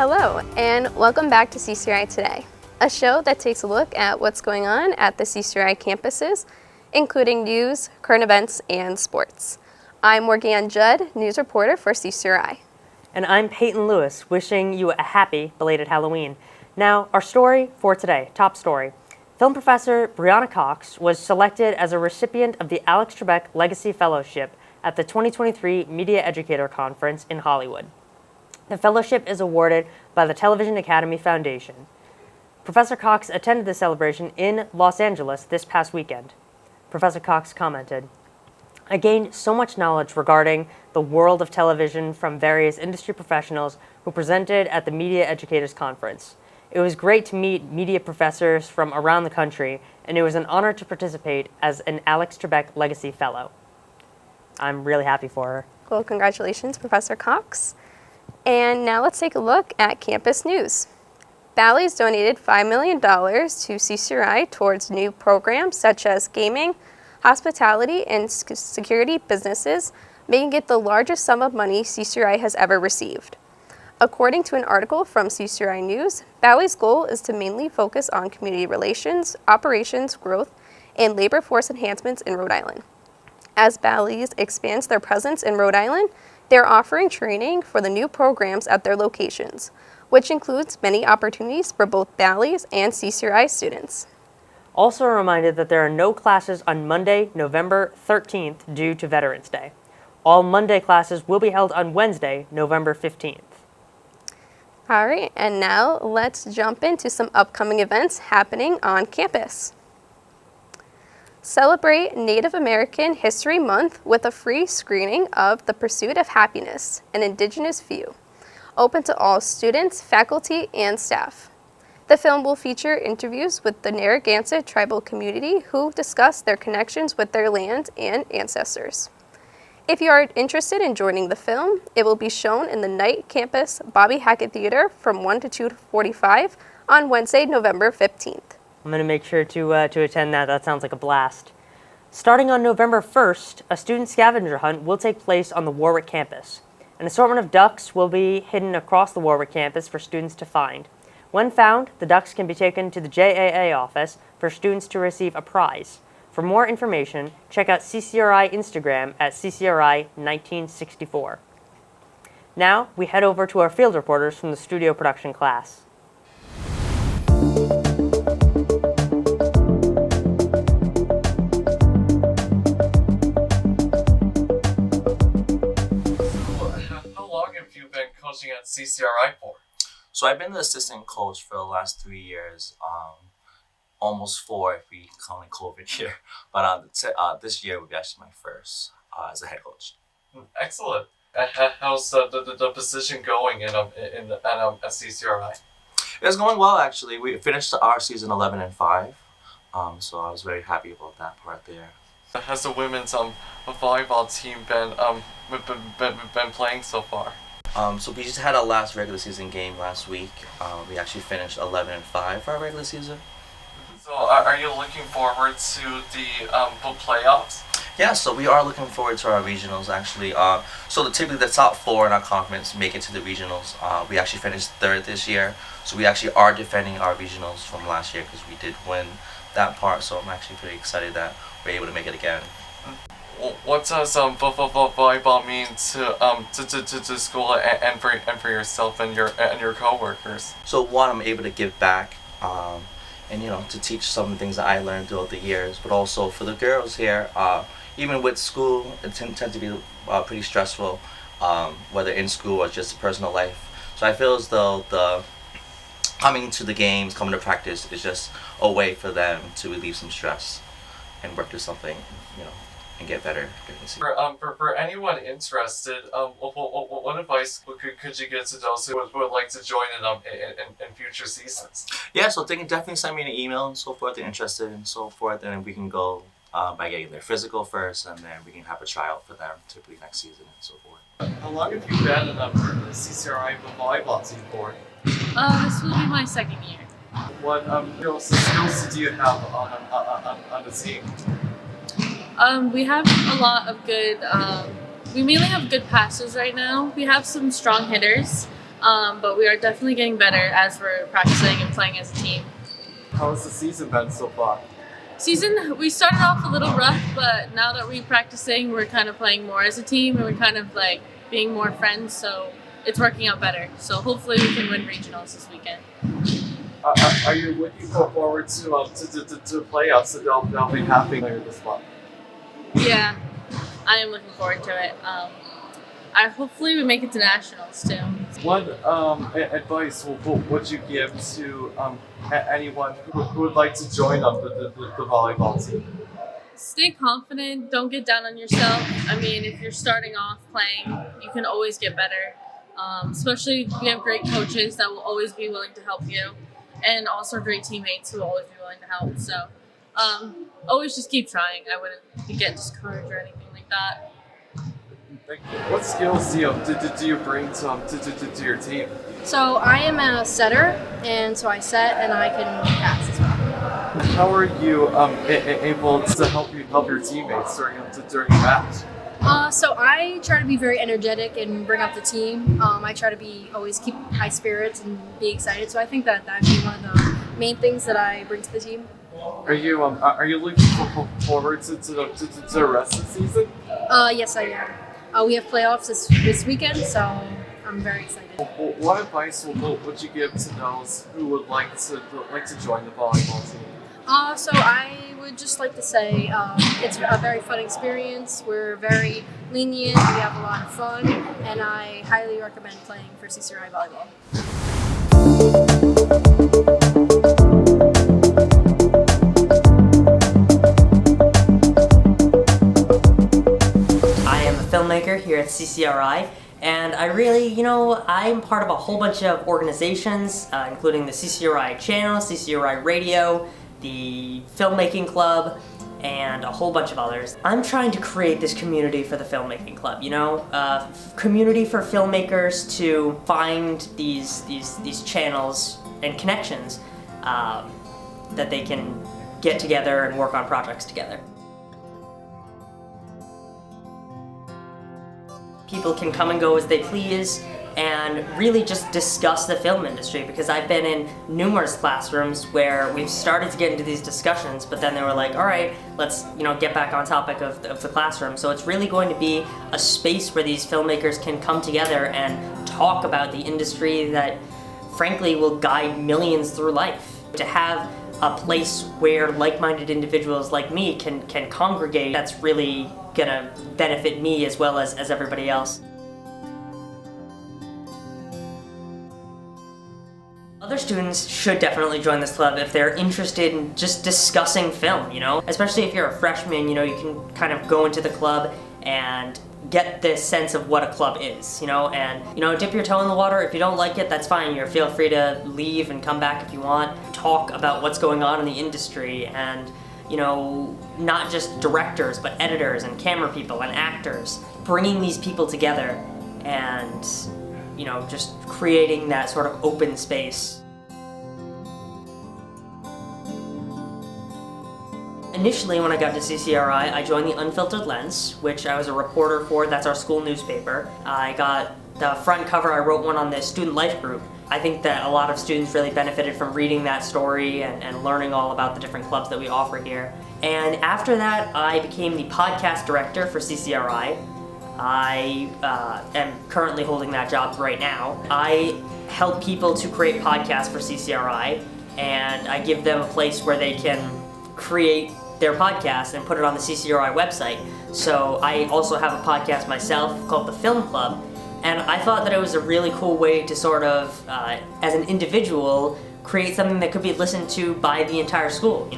Hello, and welcome back to CCRI Today, a show that takes a look at what's going on at the CCRI campuses, including news, current events, and sports. I'm Morgan Judd, news reporter for CCRI. And I'm Peyton Lewis, wishing you a happy belated Halloween. Now, our story for today, top story. Film professor Brianna Cox was selected as a recipient of the Alex Trebek Legacy Fellowship at the 2023 Media Educator Conference in Hollywood. The fellowship is awarded by the Television Academy Foundation. Professor Cox attended the celebration in Los Angeles this past weekend. Professor Cox commented, "I gained so much knowledge regarding the world of television from various industry professionals who presented at the Media Educators Conference. It was great to meet media professors from around the country, and it was an honor to participate as an Alex Trebek Legacy Fellow." I'm really happy for her. Well, congratulations, Professor Cox. And now let's take a look at campus news. Bally's donated $5 million to CCRI towards new programs such as gaming, hospitality, and security businesses, making it the largest sum of money CCRI has ever received. According to an article from CCRI News, Bally's goal is to mainly focus on community relations, operations, growth, and labor force enhancements in Rhode Island. As Bally's expands their presence in Rhode Island, they're offering training for the new programs at their locations, which includes many opportunities for both Bally's and CCRI students. Also a reminder that there are no classes on Monday, November 13th due to Veterans Day. All Monday classes will be held on Wednesday, November 15th. All right, and now let's jump into some upcoming events happening on campus. Celebrate Native American History Month with a free screening of The Pursuit of Happiness, an Indigenous View, open to all students, faculty, and staff. The film will feature interviews with the Narragansett tribal community who discuss their connections with their land and ancestors. If you are interested in joining the film, it will be shown in the Night Campus Bobby Hackett Theater from 1 to 2:45 on Wednesday, November 15th. I'm going to make sure to attend that. That sounds like a blast. Starting on November 1st, a student scavenger hunt will take place on the Warwick campus. An assortment of ducks will be hidden across the Warwick campus for students to find. When found, the ducks can be taken to the JAA office for students to receive a prize. For more information, check out CCRI Instagram at CCRI1964. Now, we head over to our field reporters from the studio production class. How long have you been coaching at CCRI for? So I've been the assistant coach for the last 3 years. Almost 4 if we count COVID year. But this year will be actually my first as a head coach. Excellent. How's the position going at CCRI? It's going well actually. We finished our season 11-5, so I was very happy about that part there. Has the women's volleyball team been playing so far? So we just had our last regular season game last week. We actually finished 11-5 for our regular season. So are you looking forward to the playoffs? Yeah, so we are looking forward to our regionals actually. So typically the top 4 in our conference make it to the regionals. We actually finished 3rd this year, so we actually are defending our regionals from last year because we did win that part. So I'm actually pretty excited that we're able to make it again. What does volleyball mean to school and for yourself and your coworkers? So one, I'm able to give back. And to teach some of the things that I learned throughout the years, but also for the girls here, even with school, it tend to be pretty stressful, whether in school or just personal life. So I feel as though the coming to the games, coming to practice is just a way for them to relieve some stress and work through something, and get better. For anyone interested, what advice could you give to those who would like to join in future seasons? Yeah, so they can definitely send me an email and so forth. If they're interested and so forth, and then we can go by getting their physical first, and then we can have a tryout for them typically next season and so forth. How long have you been in the CCRI volleyball team for? This will be my second year. What skills do you have on the team? We have a lot of good, we mainly have good passers right now. We have some strong hitters. but we are definitely getting better as we're practicing and playing as a team. How has the season been so far? We started off a little rough, but now that we're practicing, we're kind of playing more as a team, and we're kind of like being more friends, so it's working out better. So hopefully we can win regionals this weekend. Are you looking forward to playoffs that they'll be happening later this month? Yeah, I am looking forward to it. Hopefully we make it to nationals too. What advice would you give to anyone who would like to join the volleyball team? Stay confident. Don't get down on yourself. I mean, if you're starting off playing, you can always get better. Especially we have great coaches that will always be willing to help you, and also great teammates who will always be willing to help. So always just keep trying. I wouldn't get discouraged or anything like that. What skills do you bring to your team? So I am a setter, and so I set and I can pass as well. How are you able to help your teammates during a match? So I try to be very energetic and bring up the team. I try to always keep high spirits and be excited. So I think that'd be one of the main things that I bring to the team. Are you looking forward to the rest of the season? Yes, I am. We have playoffs this weekend, so I'm very excited. What advice would you give to those who would like to join the volleyball team? So I would just like to say it's a very fun experience. We're very lenient. We have a lot of fun, and I highly recommend playing for CCRI volleyball. Filmmaker here at CCRI, and I really, I'm part of a whole bunch of organizations, including the CCRI channel, CCRI radio, the filmmaking club, and a whole bunch of others. I'm trying to create this community for the filmmaking club, community for filmmakers to find these channels and connections that they can get together and work on projects together. People can come and go as they please and really just discuss the film industry, because I've been in numerous classrooms where we've started to get into these discussions, but then they were like, all right, let's get back on topic of the classroom. So it's really going to be a space where these filmmakers can come together and talk about the industry that frankly will guide millions through life. To have a place where like-minded individuals like me can congregate, that's really gonna benefit me as well as everybody else. Other students should definitely join this club if they're interested in just discussing film, Especially if you're a freshman, you can kind of go into the club and get this sense of what a club is, and dip your toe in the water. If you don't like it, that's fine. You feel free to leave and come back if you want. Talk about what's going on in the industry, and not just directors, but editors and camera people and actors. Bringing these people together and, just creating that sort of open space. Initially, when I got to CCRI, I joined the Unfiltered Lens, which I was a reporter for. That's our school newspaper. I got the front cover. I wrote one on the student life group. I think that a lot of students really benefited from reading that story and learning all about the different clubs that we offer here. And after that, I became the podcast director for CCRI. I am currently holding that job right now. I help people to create podcasts for CCRI, and I give them a place where they can create their podcast and put it on the CCRI website. So I also have a podcast myself called The Film Club, and I thought that it was a really cool way to sort of, as an individual, create something that could be listened to by the entire school,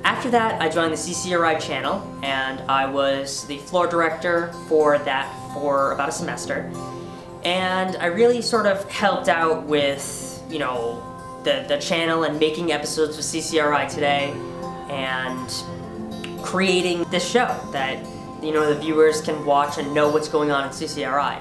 After that, I joined the CCRI channel, and I was the floor director for that for about a semester. And I really sort of helped out with, the channel and making episodes with CCRI Today, and creating this show that the viewers can watch and know what's going on in CCRI.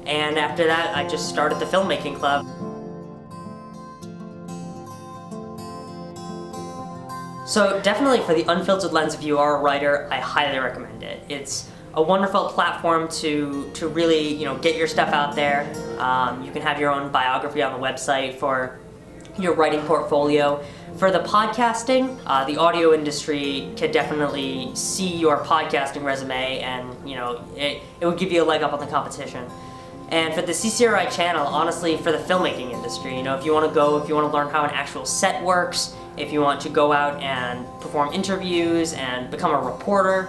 And after that, I just started the filmmaking club. So definitely for the Unfiltered Lens, if you are a writer, I highly recommend it. It's a wonderful platform to really get your stuff out there. You can have your own biography on the website for your writing portfolio. For the podcasting, the audio industry can definitely see your podcasting resume, and it would give you a leg up on the competition. And for the CCRI channel, honestly, for the filmmaking industry, if you want to learn how an actual set works, if you want to go out and perform interviews and become a reporter,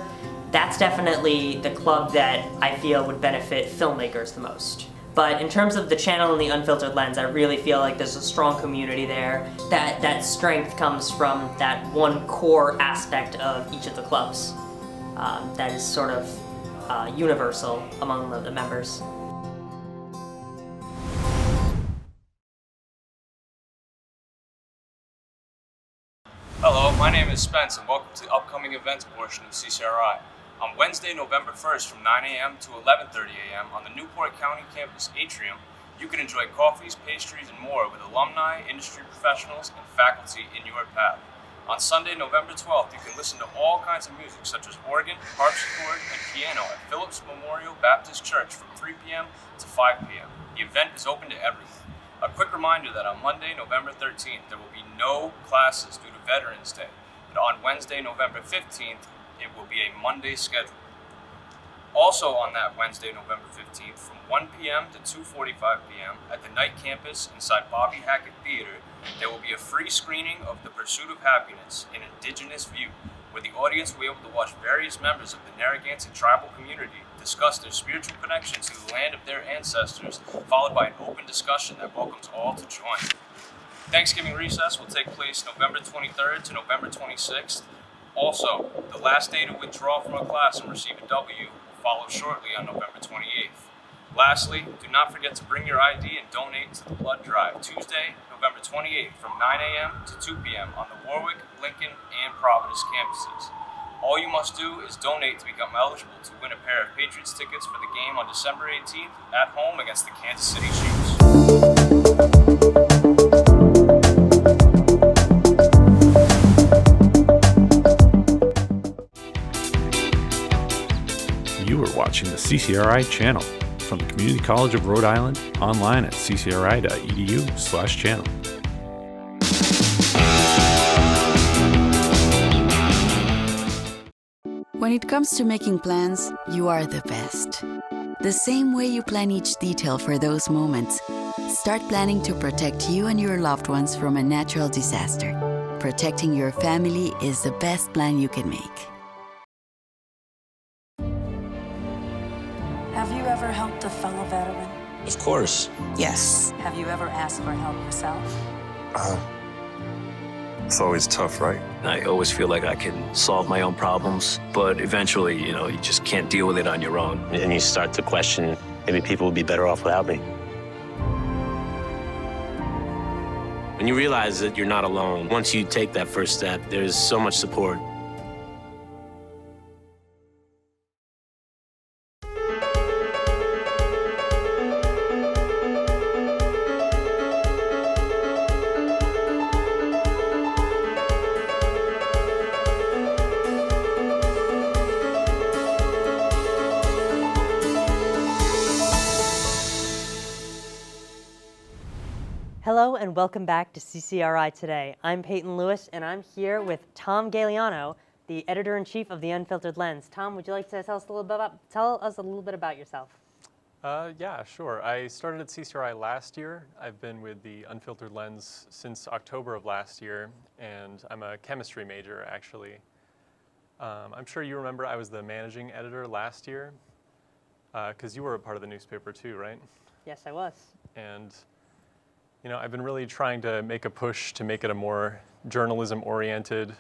that's definitely the club that I feel would benefit filmmakers the most. But in terms of the channel and the Unfiltered Lens, I really feel like there's a strong community there. That strength comes from that one core aspect of each of the clubs that is sort of universal among the members. Hello, my name is Spence, and welcome to the upcoming events portion of CCRI. On Wednesday, November 1st from 9 a.m. to 11:30 a.m. on the Newport County Campus Atrium, you can enjoy coffees, pastries, and more with alumni, industry professionals, and faculty in your path. On Sunday, November 12th, you can listen to all kinds of music such as organ, harpsichord, and piano at Phillips Memorial Baptist Church from 3 p.m. to 5 p.m. The event is open to everyone. A quick reminder that on Monday, November 13th, there will be no classes due to Veterans Day, but on Wednesday, November 15th, it will be a Monday schedule. Also on that Wednesday, November 15th, from 1 p.m. to 2:45 p.m. at the Night Campus inside Bobby Hackett Theater, there will be a free screening of The Pursuit of Happiness, an Indigenous View, where the audience will be able to watch various members of the Narragansett tribal community discuss their spiritual connection to the land of their ancestors, followed by an open discussion that welcomes all to join. Thanksgiving recess will take place November 23rd to November 26th. Also, the last day to withdraw from a class and receive a W will follow shortly on November 28th. Lastly, do not forget to bring your ID and donate to the blood drive Tuesday, November 28th from 9 a.m. to 2 p.m. on the Warwick, Lincoln, and Providence campuses. All you must do is donate to become eligible to win a pair of Patriots tickets for the game on December 18th at home against the Kansas City Chiefs. You are watching the CCRI channel from the Community College of Rhode Island, online at ccri.edu/channel. When it comes to making plans, you are the best. The same way you plan each detail for those moments, start planning to protect you and your loved ones from a natural disaster. Protecting your family is the best plan you can make. Have you ever helped a fellow veteran? Of course. Yes. Have you ever asked for help yourself? It's always tough, right? I always feel like I can solve my own problems, but eventually, you just can't deal with it on your own. And you start to question, maybe people would be better off without me. When you realize that you're not alone, once you take that first step, there's so much support. Hello and welcome back to CCRI Today. I'm Peyton Lewis, and I'm here with Tom Galeano, the editor-in-chief of the Unfiltered Lens. Tom, would you like to tell us a little bit about yourself? Yeah, sure. I started at CCRI last year. I've been with the Unfiltered Lens since October of last year, and I'm a chemistry major, actually. I'm sure you remember I was the managing editor last year, because you were a part of the newspaper too, right? Yes, I was. And I've been really trying to make a push to make it a more journalism-oriented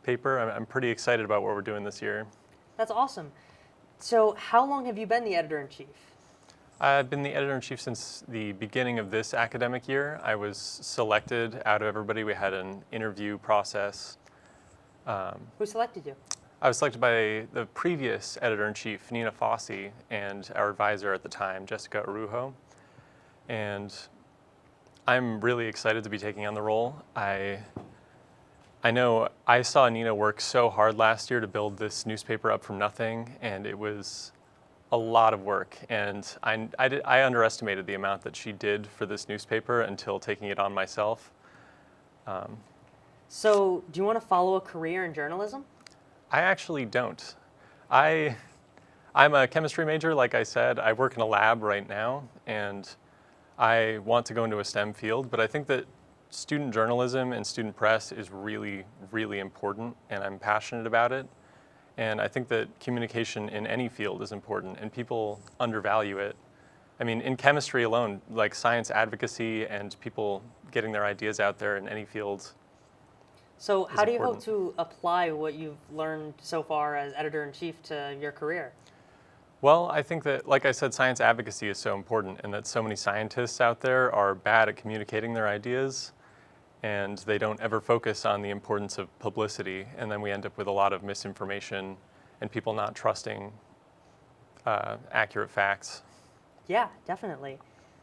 paper. I'm pretty excited about what we're doing this year. That's awesome. So how long have you been the editor-in-chief? I've been the editor-in-chief since the beginning of this academic year. I was selected out of everybody. We had an interview process. Who selected you? I was selected by the previous editor-in-chief, Nina Fossey, and our advisor at the time, Jessica Arujo. And I'm really excited to be taking on the role. I I know I saw Nina work so hard last year to build this newspaper up from nothing, and it was a lot of work. And I underestimated the amount that she did for this newspaper until taking it on myself. So, do you want to follow a career in journalism? I actually don't. I'm a chemistry major, like I said. I work in a lab right now, and I want to go into a STEM field, but I think that student journalism and student press is really, really important, and I'm passionate about it. And I think that communication in any field is important, and people undervalue it. I mean, in chemistry alone, like science advocacy and people getting their ideas out there in any field. So how do you hope to apply what you've learned so far as editor-in-chief to your career? Well, I think that, like I said, science advocacy is so important, and that so many scientists out there are bad at communicating their ideas, and they don't ever focus on the importance of publicity, and then we end up with a lot of misinformation and people not trusting accurate facts. Yeah, definitely.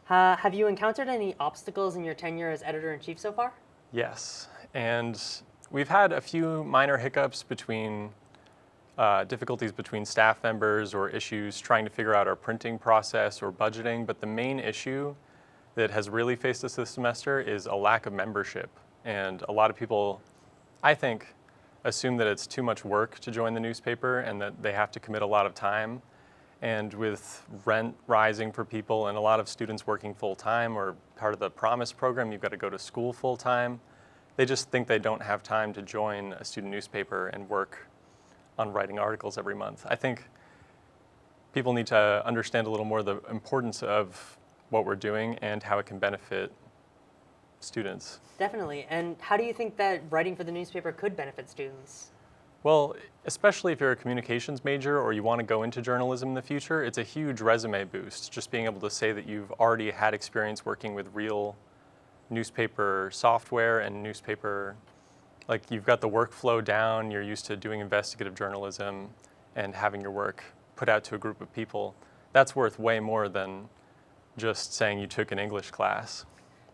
Have you encountered any obstacles in your tenure as editor-in-chief so far? Yes, and we've had a few minor hiccups between difficulties between staff members or issues trying to figure out our printing process or budgeting, but the main issue that has really faced us this semester is a lack of membership. And a lot of people, I think, assume that it's too much work to join the newspaper and that they have to commit a lot of time. And with rent rising for people and a lot of students working full-time or part of the Promise program, you've got to go to school full-time, they just think they don't have time to join a student newspaper and work on writing articles every month. I think people need to understand a little more the importance of what we're doing and how it can benefit students. Definitely. And how do you think that writing for the newspaper could benefit students? Well, especially if you're a communications major or you want to go into journalism in the future, it's a huge resume boost. Just being able to say that you've already had experience working with real newspaper software and newspaper, like you've got the workflow down, you're used to doing investigative journalism and having your work put out to a group of people. That's worth way more than just saying you took an English class.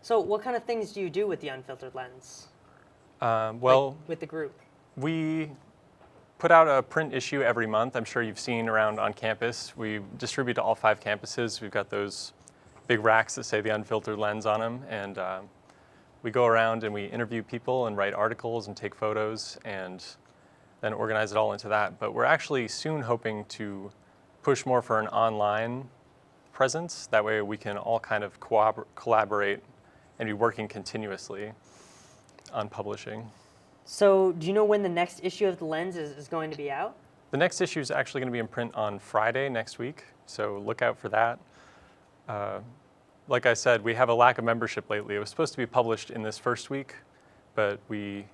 So what kind of things do you do with the Unfiltered Lens? Well, like with the group? We put out a print issue every month. I'm sure you've seen around on campus. We distribute to all 5 campuses. We've got those big racks that say the Unfiltered Lens on them. And we go around and we interview people and write articles and take photos and then organize it all into that. But we're actually soon hoping to push more for an online presence. That way we can all kind of collaborate and be working continuously on publishing. So do you know when the next issue of the Lens is going to be out? The next issue is actually going to be in print on Friday next week, so look out for that. Like I said, we have a lack of membership lately. It was supposed to be published in this first week, but we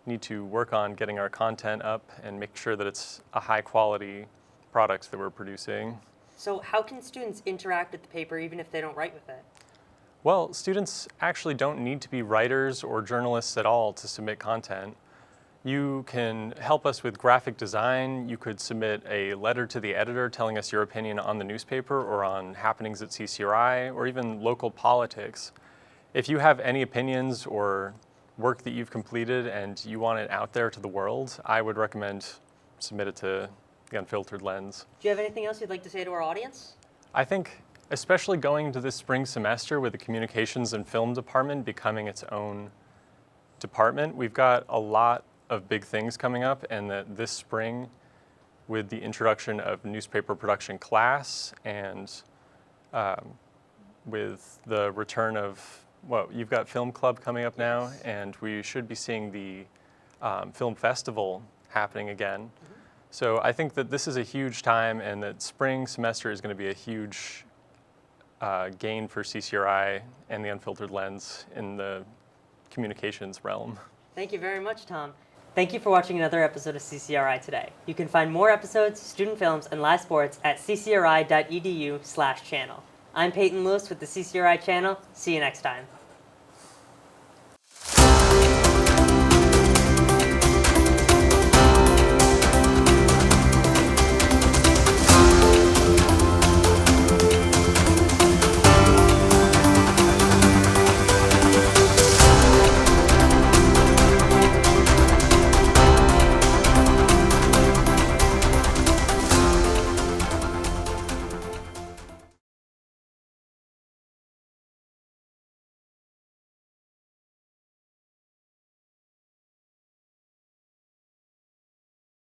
need to work on getting our content up and make sure that it's a high quality products that we're producing. So how can students interact with the paper even if they don't write with it? Well, students actually don't need to be writers or journalists at all to submit content. You can help us with graphic design. You could submit a letter to the editor telling us your opinion on the newspaper or on happenings at CCRI or even local politics. If you have any opinions or work that you've completed and you want it out there to the world, I would recommend submit it to the Unfiltered Lens. Do you have anything else you'd like to say to our audience? I think especially going into this spring semester with the communications and film department becoming its own department, we've got a lot of big things coming up, and that this spring with the introduction of newspaper production class and with the return of, well, you've got film club coming up now, and we should be seeing the film festival happening again. So I think that this is a huge time and that spring semester is going to be a huge gain for CCRI and the Unfiltered Lens in the communications realm. Thank you very much, Tom. Thank you for watching another episode of CCRI Today. You can find more episodes, student films, and live sports at ccri.edu/channel. I'm Peyton Lewis with the CCRI channel. See you next time.